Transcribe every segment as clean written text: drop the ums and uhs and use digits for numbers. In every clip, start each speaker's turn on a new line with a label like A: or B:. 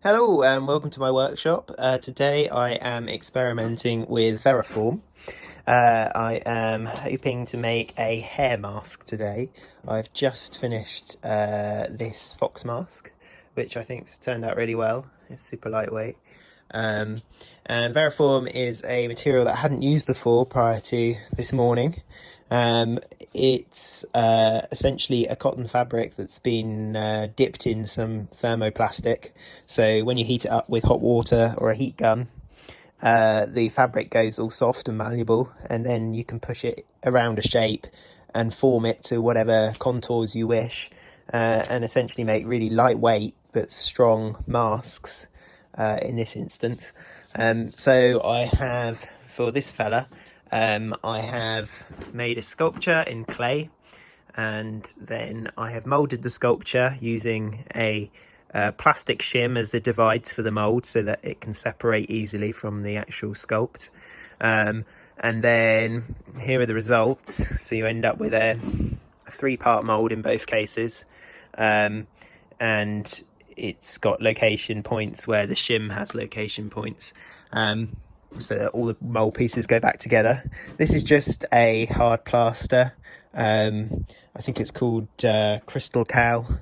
A: Hello and welcome to my workshop. Today I am experimenting with Varaform. I am hoping to make a hair mask today. I've just finished this fox mask, which I think's turned out really well. It's super lightweight. And Varaform is a material that I hadn't used before prior to this morning. It's essentially a cotton fabric that's been dipped in some thermoplastic. So when you heat it up with hot water or a heat gun, the fabric goes all soft and malleable, and then you can push it around a shape and form it to whatever contours you wish, and essentially make really lightweight but strong masks in this instance. So I have, for this fella, I have made a sculpture in clay, and then I have moulded the sculpture using a plastic shim as the divides for the mould so that it can separate easily from the actual sculpt. And then here are the results. So you end up with a 3-part mould in both cases, and it's got location points where the shim has location points, so that all the mould pieces go back together. This is just a hard plaster. I think it's called Crystal Cal,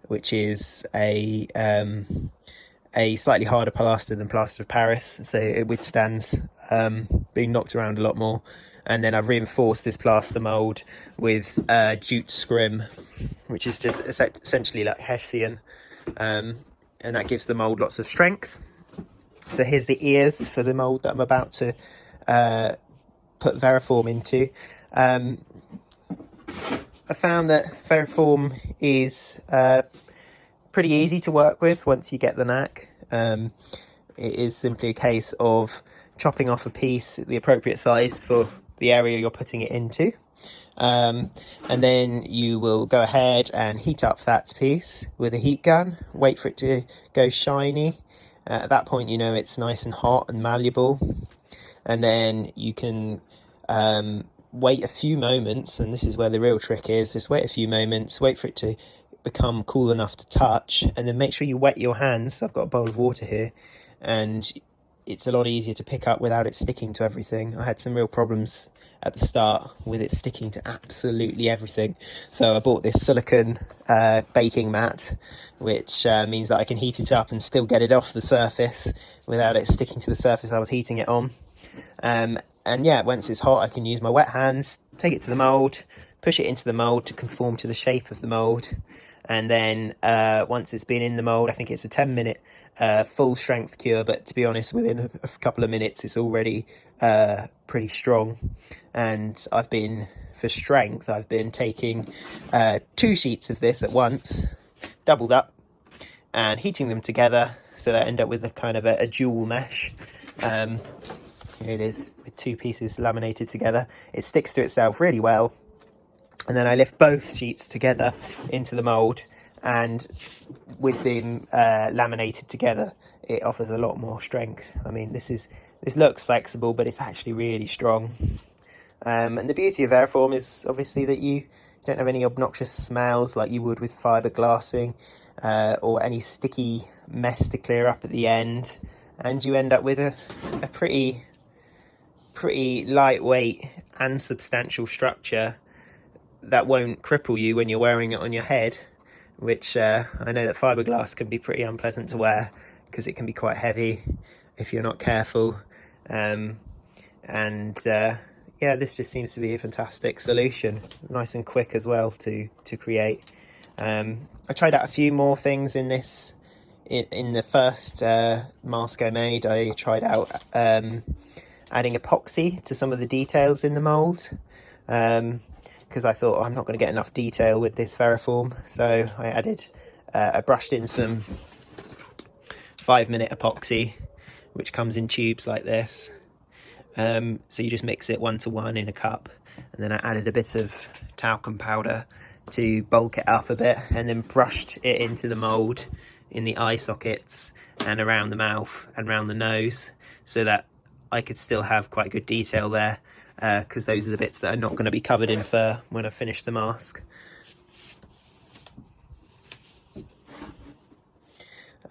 A: which is a slightly harder plaster than plaster of Paris, so it withstands being knocked around a lot more. And then I've reinforced this plaster mould with jute scrim, which is just essentially like Hessian, and that gives the mould lots of strength. So here's the ears for the mould that I'm about to put Varaform into. I found that Varaform is pretty easy to work with once you get the knack. It is simply a case of chopping off a piece the appropriate size for the area you're putting it into. And then you will go ahead and heat up that piece with a heat gun, wait for it to go shiny. At that point, you know it's nice and hot and malleable, and then you can wait a few moments, and this is where the real trick is. Just wait a few moments, wait for it to become cool enough to touch, and then make sure you wet your hands. I've got a bowl of water here, and it's a lot easier to pick up without it sticking to everything. I had some real problems at the start with it sticking to absolutely everything, so I bought this silicone baking mat, which means that I can heat it up and still get it off the surface without it sticking to the surface I was heating it on. And yeah, once it's hot, I can use my wet hands, take it to the mould, push it into the mould to conform to the shape of the mould, and then once it's been in the mould, I think it's a 10-minute full strength cure, but to be honest, within a couple of minutes it's already pretty strong. And I've been taking 2 sheets of this at once, doubled up, and heating them together so that I end up with a kind of a dual mesh. Here it is, with 2 pieces laminated together. It sticks to itself really well, and then I lift both sheets together into the mould, and with them laminated together, it offers a lot more strength. I mean, this looks flexible, but it's actually really strong. And the beauty of Varaform is obviously that you don't have any obnoxious smells like you would with fiberglassing, or any sticky mess to clear up at the end, and you end up with a pretty lightweight and substantial structure that won't cripple you when you're wearing it on your head, which I know that fiberglass can be pretty unpleasant to wear because it can be quite heavy if you're not careful. Yeah, this just seems to be a fantastic solution, nice and quick as well to create. I tried out a few more things in this. In the first mask I made, I tried out adding epoxy to some of the details in the mould, because I thought, I'm not going to get enough detail with this Varaform, so I brushed in some 5-minute epoxy, which comes in tubes like this. So you just mix it 1-to-1 in a cup, and then I added a bit of talcum powder to bulk it up a bit, and then brushed it into the mould in the eye sockets and around the mouth and around the nose, so that I could still have quite good detail there, because those are the bits that are not going to be covered in fur when I finish the mask.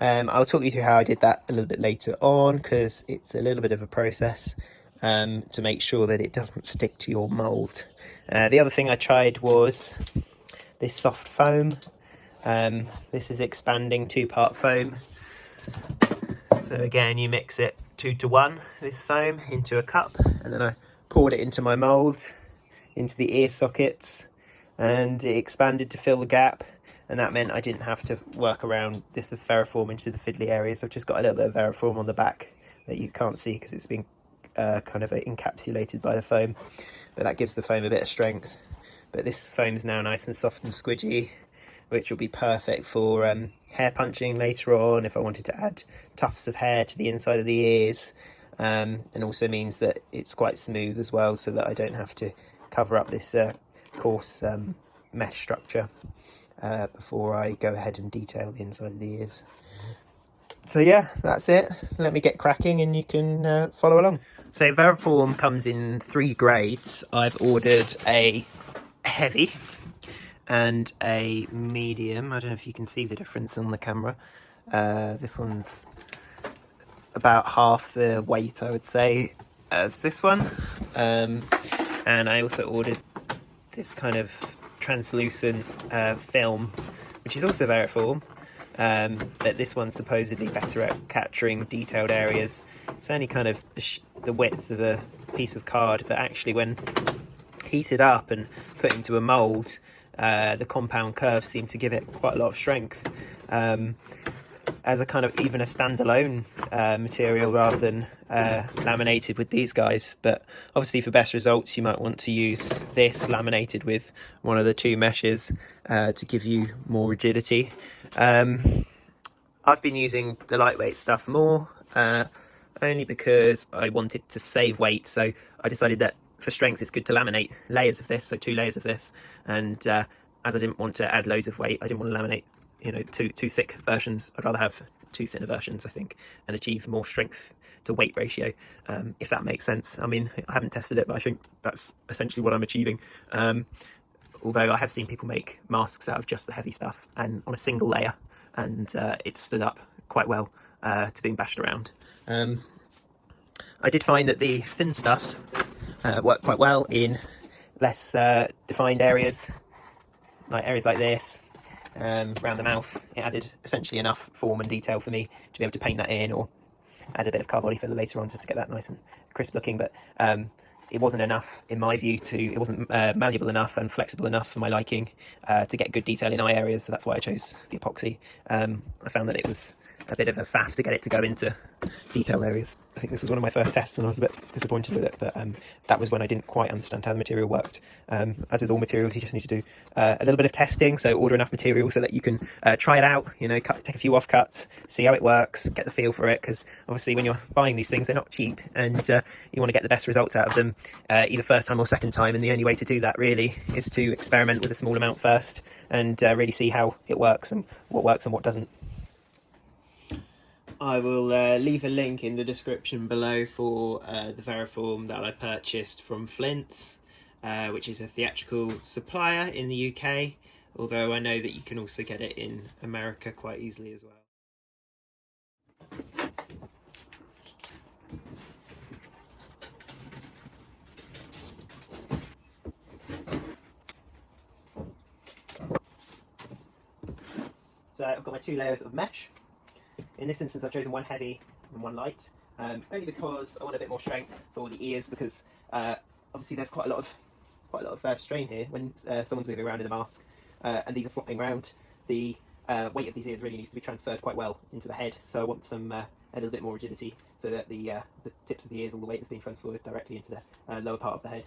A: I'll talk you through how I did that a little bit later on, because it's a little bit of a process to make sure that it doesn't stick to your mould. The other thing I tried was this soft foam. This is expanding 2-part foam. So again, you mix it 2 to 1, this foam, into a cup, and then I poured it into my mould, into the ear sockets, and it expanded to fill the gap, and that meant I didn't have to work around the Varaform into the fiddly areas. I've just got a little bit of Varaform on the back that you can't see because it's been kind of encapsulated by the foam, but that gives the foam a bit of strength. But this foam is now nice and soft and squidgy, which will be perfect for hair punching later on if I wanted to add tufts of hair to the inside of the ears, and also means that it's quite smooth as well, so that I don't have to cover up this coarse mesh structure before I go ahead and detail the inside of the ears. So yeah, that's it. Let me get cracking and you can follow along. So Varaform comes in 3 grades. I've ordered a heavy and a medium. I don't know if you can see the difference on the camera. This one's about half the weight, I would say, as this one. And I also ordered this kind of translucent film, which is also Varaform, but this one's supposedly better at capturing detailed areas. It's only kind of the width of a piece of card, but actually when heated up and put into a mould, the compound curves seem to give it quite a lot of strength, as a kind of even a standalone material rather than laminated with these guys. But obviously for best results you might want to use this laminated with one of the 2 meshes to give you more rigidity. I've been using the lightweight stuff more, only because I wanted to save weight, so I decided that for strength it's good to laminate layers of this, so 2 layers of this, and as I didn't want to add loads of weight, I didn't want to laminate, you know, two thick versions. I'd rather have 2 thinner versions, I think, and achieve more strength to weight ratio, if that makes sense. I mean, I haven't tested it, but I think that's essentially what I'm achieving. Although I have seen people make masks out of just the heavy stuff and on a single layer, and it stood up quite well to being bashed around. I did find that the thin stuff worked quite well in less defined areas, like areas like this, around the mouth. It added essentially enough form and detail for me to be able to paint that in, or add a bit of cardboard filler later on just to get that nice and crisp looking. But it wasn't enough, in my view, it wasn't malleable enough and flexible enough for my liking to get good detail in eye areas, so that's why I chose the epoxy. I found that it was a bit of a faff to get it to go into detail areas. I think this was one of my first tests and I was a bit disappointed with it, but that was when I didn't quite understand how the material worked. As with all materials, you just need to do a little bit of testing, so order enough material so that you can try it out, you know, take a few offcuts, see how it works, get the feel for it, because obviously when you're buying these things, they're not cheap, and you want to get the best results out of them, either first time or second time, and the only way to do that really is to experiment with a small amount first and really see how it works and what doesn't. I will leave a link in the description below for the Varaform that I purchased from Flint's, which is a theatrical supplier in the UK, although I know that you can also get it in America quite easily as well. So I've got my 2 layers of mesh. In this instance I've chosen one heavy and one light, only because I want a bit more strength for the ears, because obviously there's quite a lot of strain here when someone's moving around in a mask, and these are flopping around. The weight of these ears really needs to be transferred quite well into the head, so I want some a little bit more rigidity so that the tips of the ears, all the weight is being transferred directly into the lower part of the head.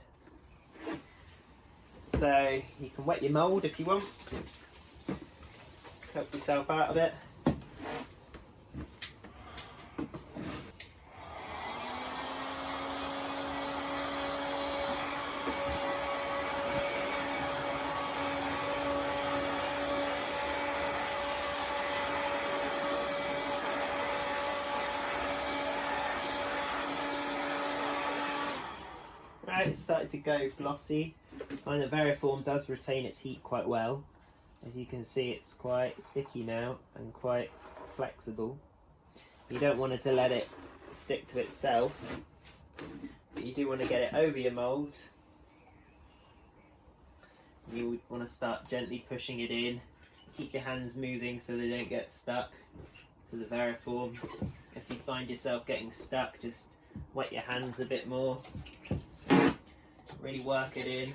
A: So you can wet your mould if you want, help yourself out a bit. Right, it's started to go glossy. I find that Varaform does retain its heat quite well. As you can see, it's quite sticky now and quite flexible. You don't want it to let it stick to itself, but you do want to get it over your mould. You want to start gently pushing it in. Keep your hands moving so they don't get stuck to the Varaform. If you find yourself getting stuck, just wet your hands a bit more. Really work it in.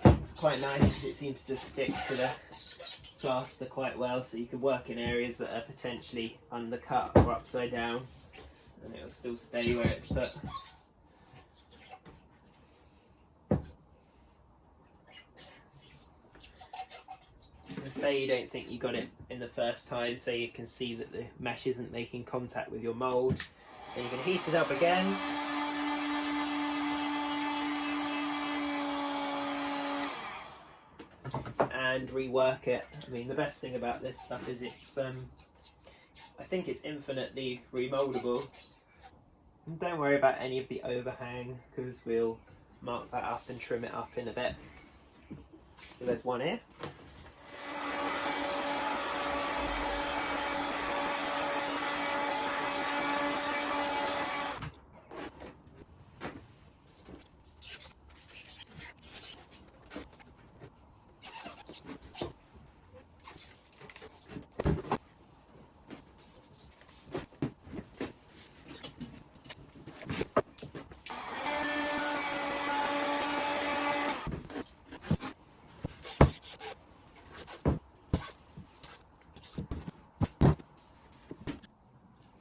A: It's quite nice, it seems to stick to the plaster quite well, so you can work in areas that are potentially undercut or upside down and it'll still stay where it's put. And say you don't think you got it in the first time, so you can see that the mesh isn't making contact with your mould, then you can heat it up again. And rework it. I mean, the best thing about this stuff is it's, I think it's infinitely remoldable. And don't worry about any of the overhang, because we'll mark that up and trim it up in a bit. So there's one here.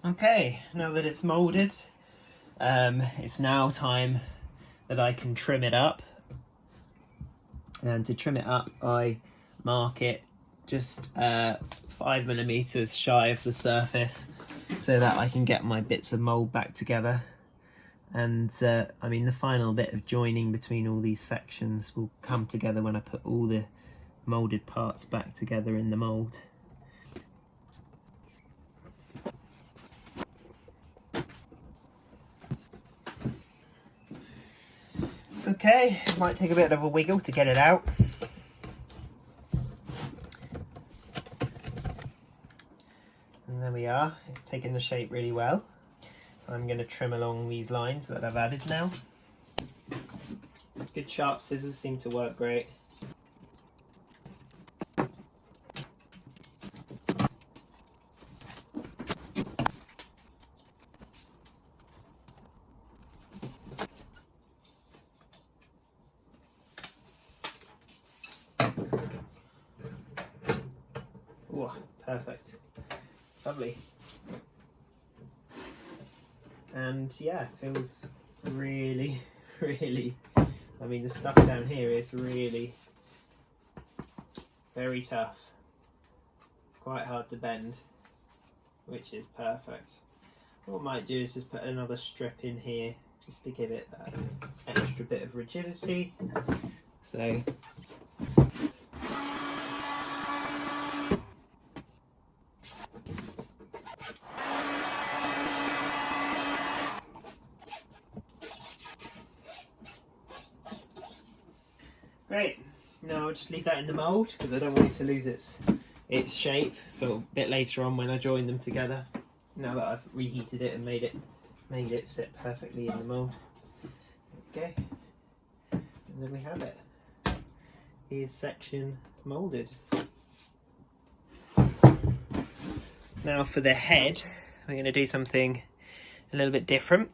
A: Okay, now that it's moulded, it's now time that I can trim it up. And to trim it up, I mark it just 5mm shy of the surface so that I can get my bits of mould back together. And I mean, the final bit of joining between all these sections will come together when I put all the moulded parts back together in the mould. Okay, it might take a bit of a wiggle to get it out. And there we are, it's taken the shape really well. I'm going to trim along these lines that I've added now. Good sharp scissors seem to work great. Ooh, perfect. Lovely. And yeah, feels really, really, I mean, the stuff down here is really very tough. Quite hard to bend, which is perfect. What I might do is just put another strip in here just to give it that extra bit of rigidity. So great. Now I'll just leave that in the mould because I don't want it to lose its shape for a bit later on when I join them together. Now that I've reheated it and made it sit perfectly in the mould. Okay, and then we have it. Here's section moulded. Now for the head, we're going to do something a little bit different.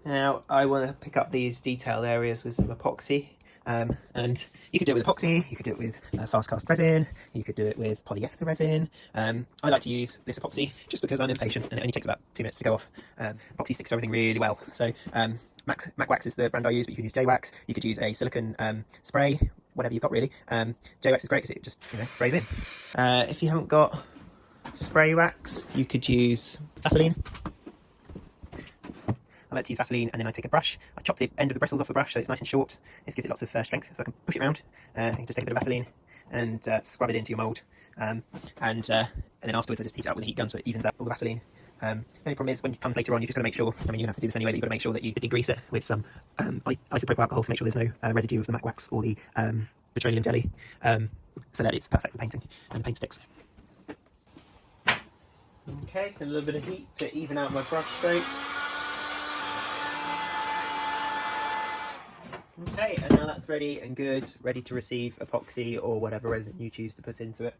A: Now I want to pick up these detailed areas with some epoxy, and you could do it with epoxy, you could do it with fast cast resin, you could do it with polyester resin. I like to use this epoxy just because I'm impatient and it only takes about 2 minutes to go off. Epoxy sticks to everything really well. So Mac Wax is the brand I use, but you can use J-Wax, you could use a silicone spray, whatever you've got really. J-Wax is great because it just sprays in. If you haven't got spray wax, you could use Vaseline. I like to use Vaseline, and then I take a brush, I chop the end of the bristles off the brush so it's nice and short. This gives it lots of strength, so I can push it around. You can just take a bit of Vaseline and scrub it into your mould, and then afterwards I just heat it up with a heat gun so it evens out all the Vaseline The only problem is when it comes later on, you just got to make sure, I mean, you have to do this anyway, but you've got to make sure that you degrease it with some isopropyl alcohol to make sure there's no residue of the matte wax or the petroleum jelly, so that it's perfect for painting and the paint sticks. Okay, a little bit of heat to even out my brush strokes. Okay, and now that's ready and good, ready to receive epoxy or whatever resin you choose to put into it.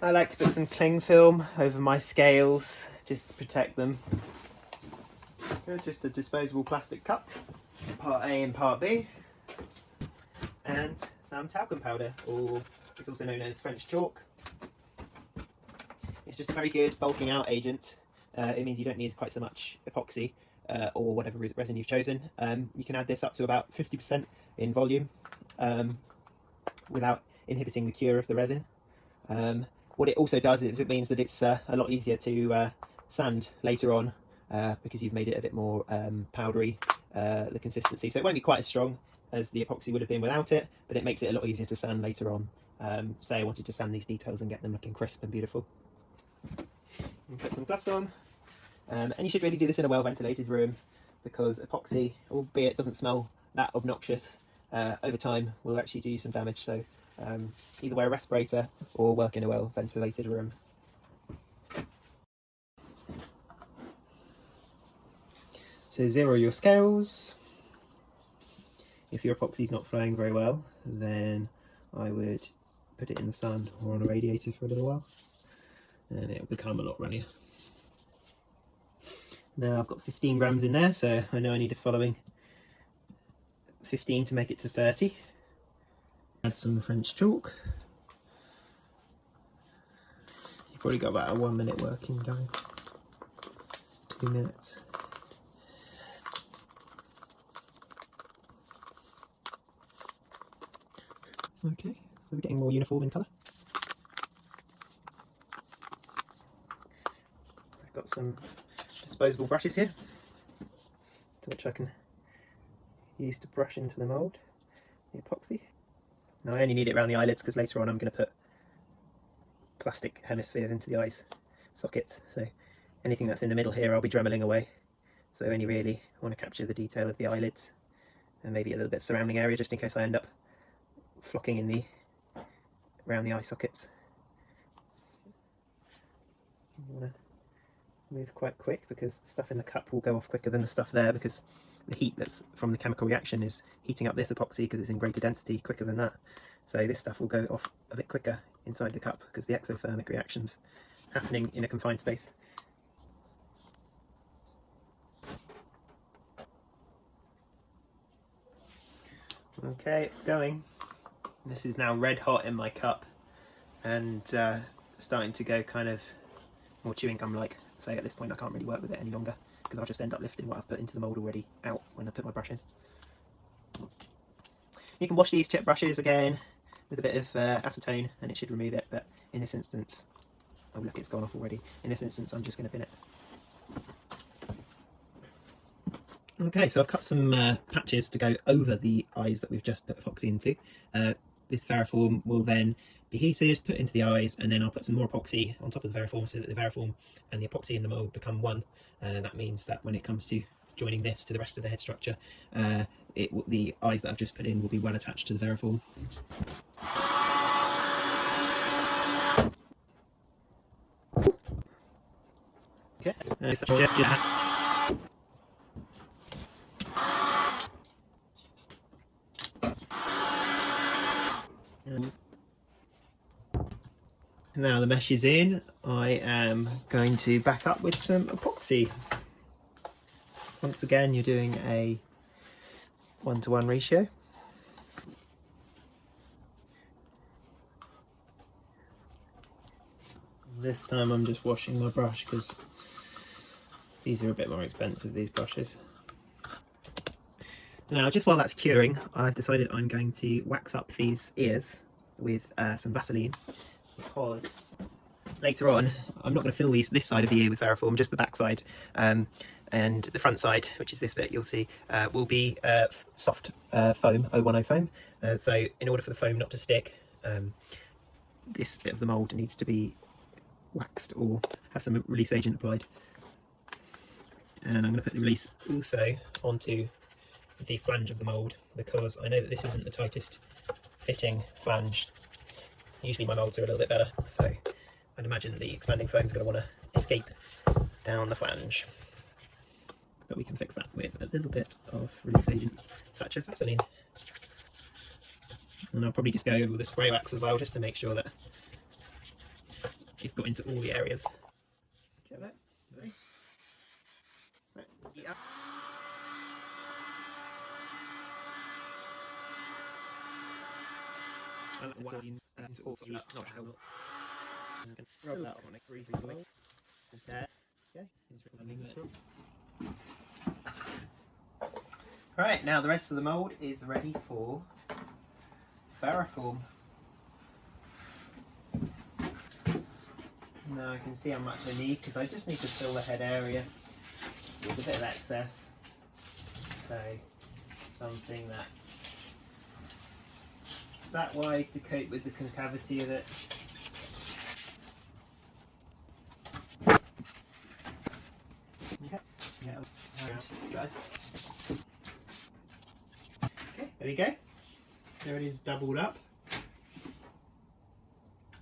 A: I like to put some cling film over my scales just to protect them. Just a disposable plastic cup, part A and part B, and some talcum powder, or it's also known as French chalk. It's just a very good bulking out agent. It means you don't need quite so much epoxy or whatever resin you've chosen. You can add this up to about 50% in volume without inhibiting the cure of the resin. What it also does is it means that it's a lot easier to sand later on because you've made it a bit more powdery, the consistency. So it won't be quite as strong as the epoxy would have been without it, but it makes it a lot easier to sand later on. Say I wanted to sand these details and get them looking crisp and beautiful. And put some gloves on, and you should really do this in a well ventilated room, because epoxy, albeit it doesn't smell that obnoxious, over time will actually do you some damage. So either wear a respirator or work in a well ventilated room. So zero your scales. If your epoxy's not flowing very well, then I would put it in the sun or on a radiator for a little while, and it'll become a lot runnier. Now I've got 15 grams in there, so I know I need the following 15 to make it to 30. Add some French chalk. You've probably got about a 1 minute working going. 2 minutes. Okay, so we're getting more uniform in colour. I've got some disposable brushes here, which I can use to brush into the mould, the epoxy. Now I only need it around the eyelids because later on I'm going to put plastic hemispheres into the eyes sockets, so anything that's in the middle here I'll be dremeling away. So I only really want to capture the detail of the eyelids and maybe a little bit surrounding area, just in case I end up flocking in around the eye sockets. You want to move quite quick because the stuff in the cup will go off quicker than the stuff there, because the heat that's from the chemical reaction is heating up this epoxy because it's in greater density quicker than that. So this stuff will go off a bit quicker inside the cup because the exothermic reaction's happening in a confined space. Okay, it's going. This is now red hot in my cup and starting to go kind of more chewing gum like. So at this point I can't really work with it any longer because I'll just end up lifting what I've put into the mould already out when I put my brush in. You can wash these chip brushes again with a bit of acetone and it should remove it, but in this instance, oh look, it's gone off already. In this instance I'm just going to bin it. Okay, so I've cut some patches to go over the eyes that we've just put epoxy into. This Varaform will then be heated, put into the eyes, and then I'll put some more epoxy on top of the Varaform so that the Varaform and the epoxy in the mould become one. That means that when it comes to joining this to the rest of the head structure, the eyes that I've just put in will be well attached to the Varaform. Okay, now the mesh is in, I am going to back up with some epoxy. Once again, you're doing a 1-to-1 ratio. This time I'm just washing my brush because these are a bit more expensive, these brushes. Now, just while that's curing, I've decided I'm going to wax up these ears with some Vaseline, because later on I'm not going to fill this side of the ear with Varaform, just the back side, and the front side, which is this bit, you'll see, will be soft foam, 010 foam. So in order for the foam not to stick, this bit of the mould needs to be waxed or have some release agent applied. And I'm going to put the release also onto the flange of the mould, because I know that this isn't the tightest fitting flange. Usually my moulds are a little bit better, so I'd imagine the expanding foam is going to want to escape down the flange. But we can fix that with a little bit of release agent such as Vaseline. And I'll probably just go over with the spray wax as well, just to make sure that it's got into all the areas. Get that? Right. Yeah. Right, now the rest of the mould is ready for Varaform. Now I can see how much I need, because I just need to fill the head area with a bit of excess. So something that's that wide to cope with the concavity of it. Okay, there we go. There it is, doubled up.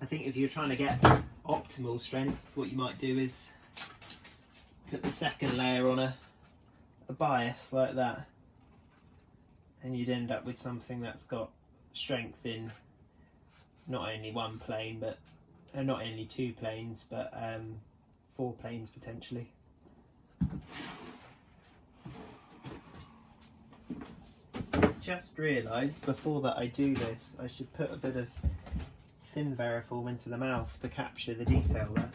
A: I think if you're trying to get optimal strength, what you might do is put the second layer on a bias like that, and you'd end up with something that's got strength in not only one plane, but not only two planes, but 4 planes potentially. Just realised before that I do this, I should put a bit of thin veriform into the mouth to capture the detail there.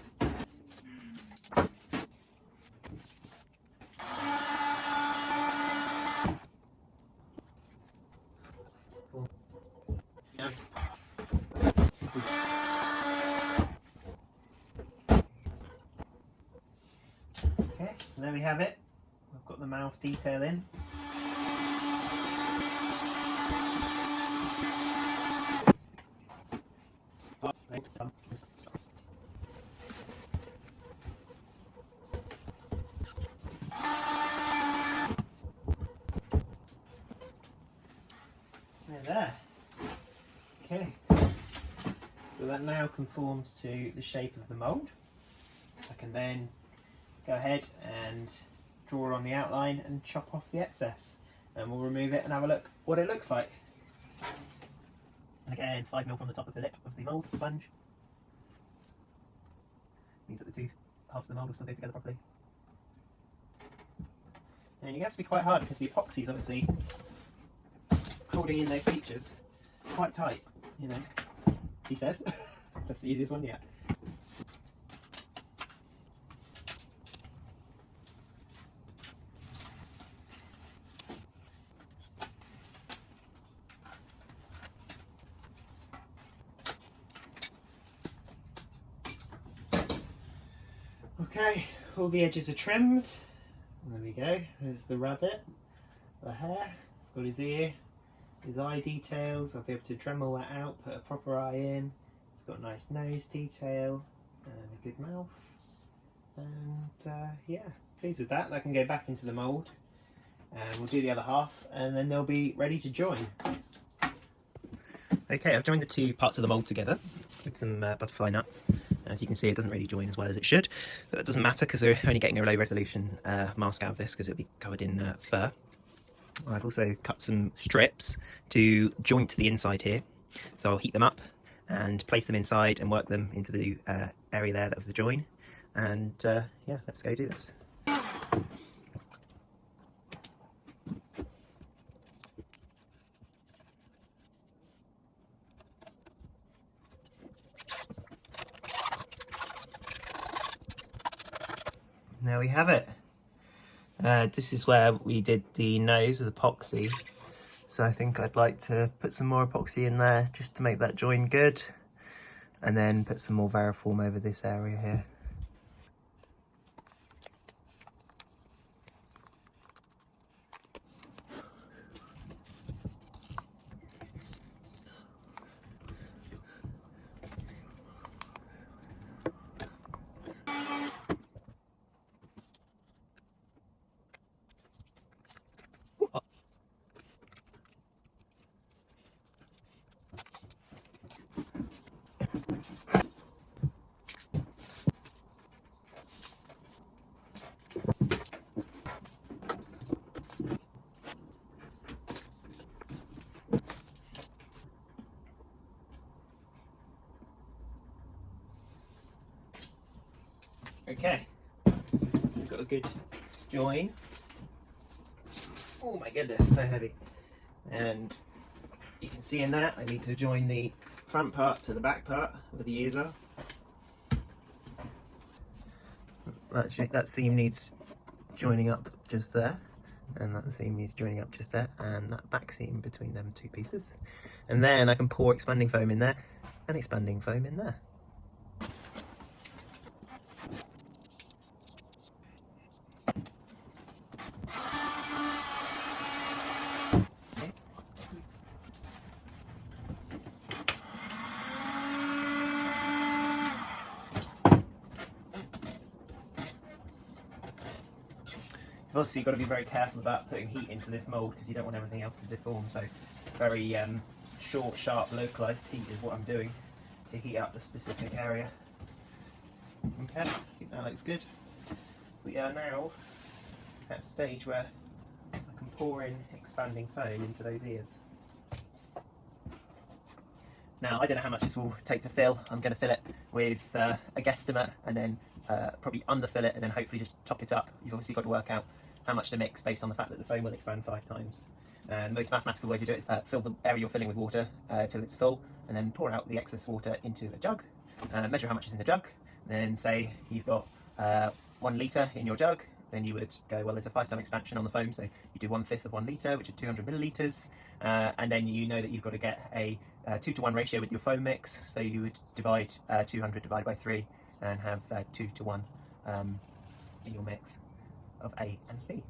A: Okay, so there we have it. I've got the mouth detail in. There. Okay, so that now conforms to the shape of the mould. I can then go ahead and draw on the outline and chop off the excess, and we'll remove it and have a look what it looks like. And again, 5mm from the top of the lip of the mould sponge. Means that the two halves of the mould will still go together properly. And you have to be quite hard, because the epoxy is obviously holding in those features quite tight, you know, he says. That's the easiest one yet. Okay, all the edges are trimmed. There we go, there's the rabbit, the hair, it's got his ear, his eye details. I'll be able to Dremel that out, put a proper eye in. It's got a nice nose detail and a good mouth. And yeah, pleased with that. That can go back into the mould. And we'll do the other half, and then they'll be ready to join. Okay, I've joined the two parts of the mould together with some butterfly nuts. As you can see, it doesn't really join as well as it should, but that doesn't matter, because we're only getting a low resolution mask out of this, because it'll be covered in fur. I've also cut some strips to joint the inside here, so I'll heat them up and place them inside and work them into the area there of the join. And yeah, let's go do this. There we have it. This is where we did the nose with epoxy, so I think I'd like to put some more epoxy in there just to make that join good, and then put some more Varaform over this area here. Okay, so we've got a good join. Oh my goodness, so heavy. And you can see in that I need to join the front part to the back part where the ears are. That seam needs joining up just there, and that seam needs joining up just there, and that back seam between them two pieces. And then I can pour expanding foam in there and expanding foam in there. You've obviously got to be very careful about putting heat into this mould because you don't want everything else to deform, so very short, sharp, localised heat is what I'm doing to heat up the specific area. Okay, I think that looks good. We are now at a stage where I can pour in expanding foam into those ears. Now, I don't know how much this will take to fill. I'm going to fill it with a guesstimate and then probably underfill it and then hopefully just top it up. You've obviously got to work out how much to mix based on the fact that the foam will expand 5 times. The most mathematical way to do it is fill the area you're filling with water till it's full and then pour out the excess water into a jug. Measure how much is in the jug, then say you've got 1 litre in your jug, then you would go, well, there's a 5-time expansion on the foam, so you do 1/5 of 1 litre, which is 200 millilitres, and then you know that you've got to get a 2-to-1 ratio with your foam mix, so you would divide 200 divided by 3 and have 2-to-1 in your mix of A and B.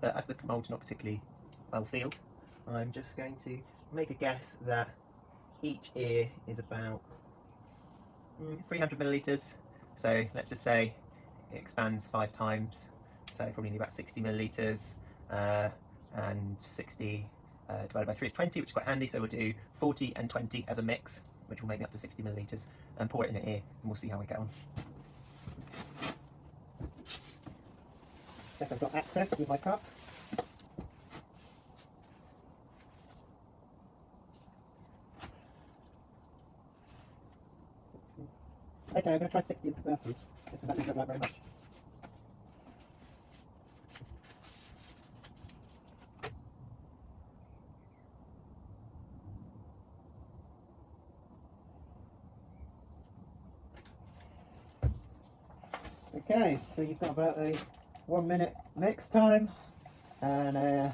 A: But as the mould's not particularly well sealed, I'm just going to make a guess that each ear is about 300 millilitres, so let's just say it expands 5 times, so probably need about 60 millilitres, and 60 divided by 3 is 20, which is quite handy, so we'll do 40 and 20 as a mix, which will make me up to 60 millilitres, and pour it in the ear, and we'll see how we get on. Check I've got access with my cup. Okay, I'm going to try 60 and 30, because that doesn't look like very much. Okay, so you've got about a 1-minute mix time and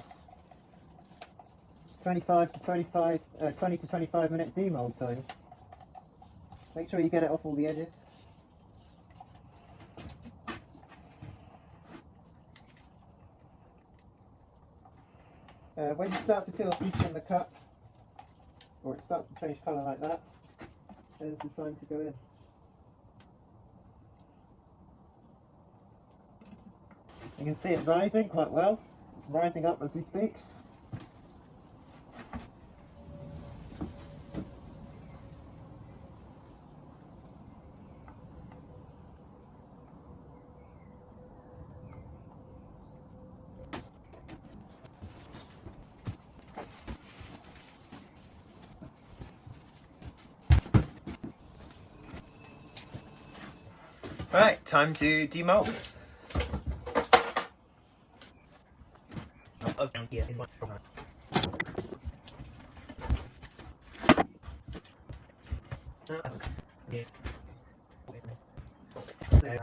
A: 20 to 25 minute demold time. Make sure you get it off all the edges. When you start to feel heat in the cup, or it starts to change colour like that, there's the time to go in. You can see it rising quite well. It's rising up as we speak. Right, time to demold. Down here is one problem. Yes. Okay.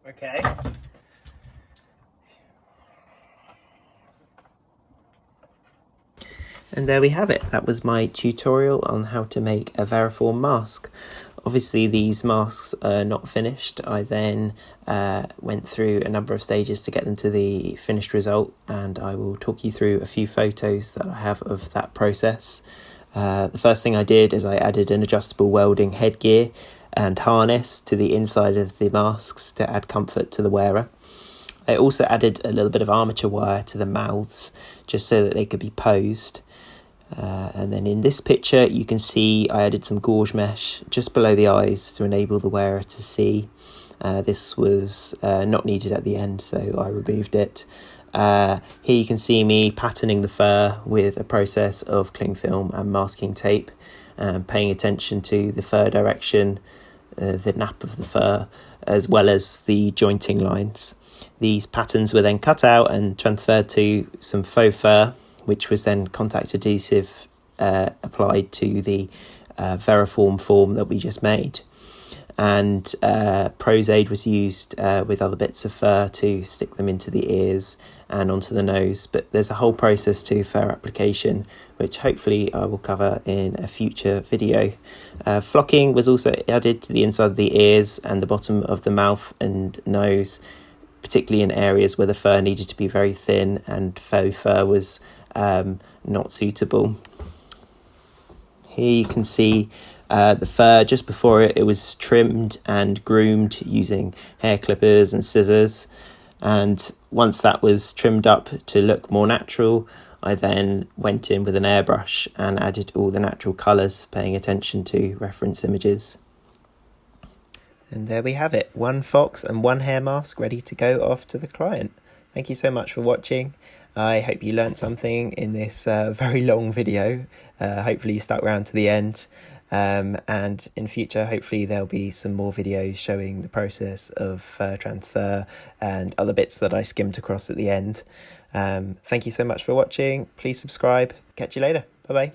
A: Okay. And there we have it. That was my tutorial on how to make a Varaform mask. Obviously these masks are not finished. I then went through a number of stages to get them to the finished result, and I will talk you through a few photos that I have of that process. The first thing I did is I added an adjustable welding headgear and harness to the inside of the masks to add comfort to the wearer. I also added a little bit of armature wire to the mouths just so that they could be posed. And then in this picture you can see I added some gauze mesh just below the eyes to enable the wearer to see. This was not needed at the end, so I removed it. Here you can see me patterning the fur with a process of cling film and masking tape, paying attention to the fur direction, the nap of the fur, as well as the jointing lines. These patterns were then cut out and transferred to some faux fur, which was then contact adhesive applied to the Varaform form that we just made. And Prozaid was used with other bits of fur to stick them into the ears and onto the nose. But there's a whole process to fur application, which hopefully I will cover in a future video. Flocking was also added to the inside of the ears and the bottom of the mouth and nose, particularly in areas where the fur needed to be very thin and faux fur was not suitable. Here you can see the fur just before it was trimmed and groomed using hair clippers and scissors, and once that was trimmed up to look more natural, I then went in with an airbrush and added all the natural colours, paying attention to reference images. And there we have it, one fox and one hair mask ready to go off to the client. Thank you so much for watching. I hope you learned something in this very long video. Hopefully you stuck around to the end. And in future, hopefully there'll be some more videos showing the process of fur transfer and other bits that I skimmed across at the end. Thank you so much for watching. Please subscribe. Catch you later. Bye bye.